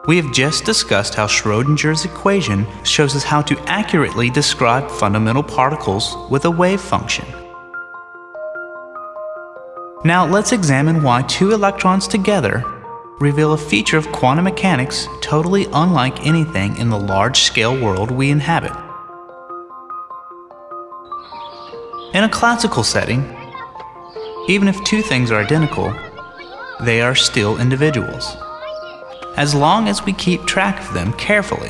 We have just discussed how Schrodinger's equation shows us how to accurately describe fundamental particles with a wave function. Now let's examine why two electrons together reveal a feature of quantum mechanics totally unlike anything in the large-scale world we inhabit. In a classical setting, even if two things are identical, they are still individuals. As long as we keep track of them carefully,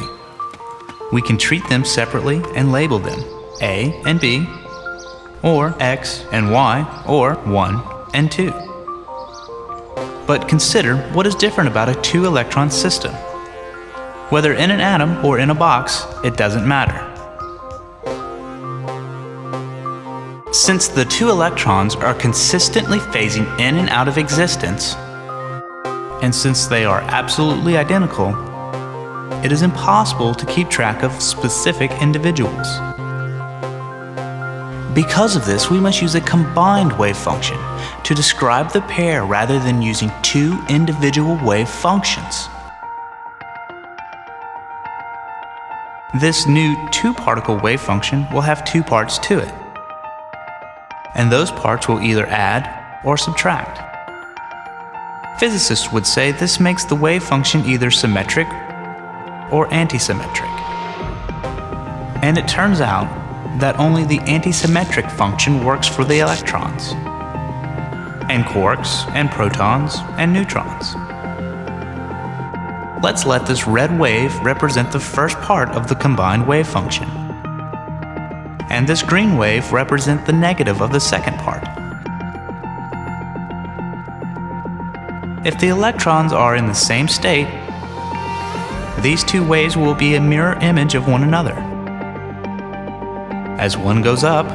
we can treat them separately and label them A and B, or X and Y, or 1 and 2. But consider what is different about a two-electron system. Whether in an atom or in a box, it doesn't matter. Since the two electrons are consistently phasing in and out of existence, and since they are absolutely identical, it is impossible to keep track of specific individuals. Because of this, we must use a combined wave function to describe the pair rather than using two individual wave functions. This new two-particle wave function will have two parts to it, and those parts will either add or subtract. Physicists would say this makes the wave function either symmetric or antisymmetric. And it turns out that only the antisymmetric function works for the electrons, and quarks, and protons, and neutrons. Let's let this red wave represent the first part of the combined wave function, and this green wave represent the negative of the second part. If the electrons are in the same state, these two waves will be a mirror image of one another. As one goes up,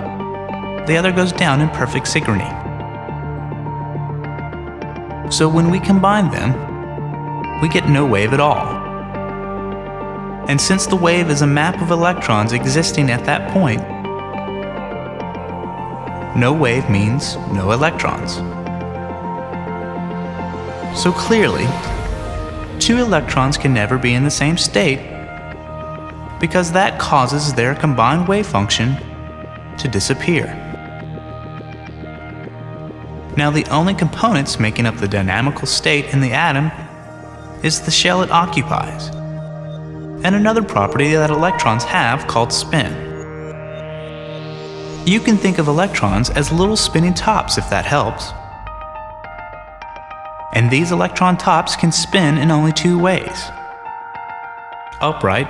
the other goes down in perfect synchrony. So when we combine them, we get no wave at all. And since the wave is a map of electrons existing at that point, no wave means no electrons. So clearly, two electrons can never be in the same state because that causes their combined wave function to disappear. Now the only components making up the dynamical state in the atom is the shell it occupies, and another property that electrons have called spin. You can think of electrons as little spinning tops if that helps. And these electron tops can spin in only two ways: upright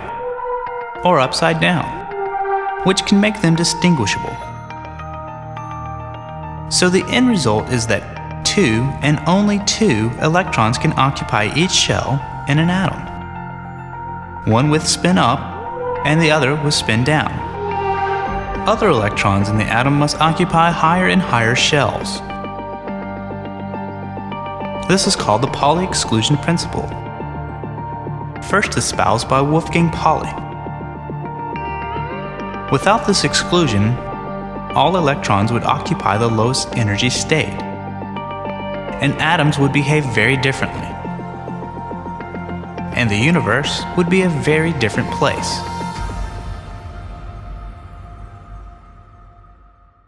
or upside down, which can make them distinguishable. So the end result is that two and only two electrons can occupy each shell in an atom, one with spin up and the other with spin down. Other electrons in the atom must occupy higher and higher shells. This is called the Pauli exclusion principle, first espoused by Pauli. Without this exclusion, all electrons would occupy the lowest energy state, and atoms would behave very differently, and the universe would be a very different place.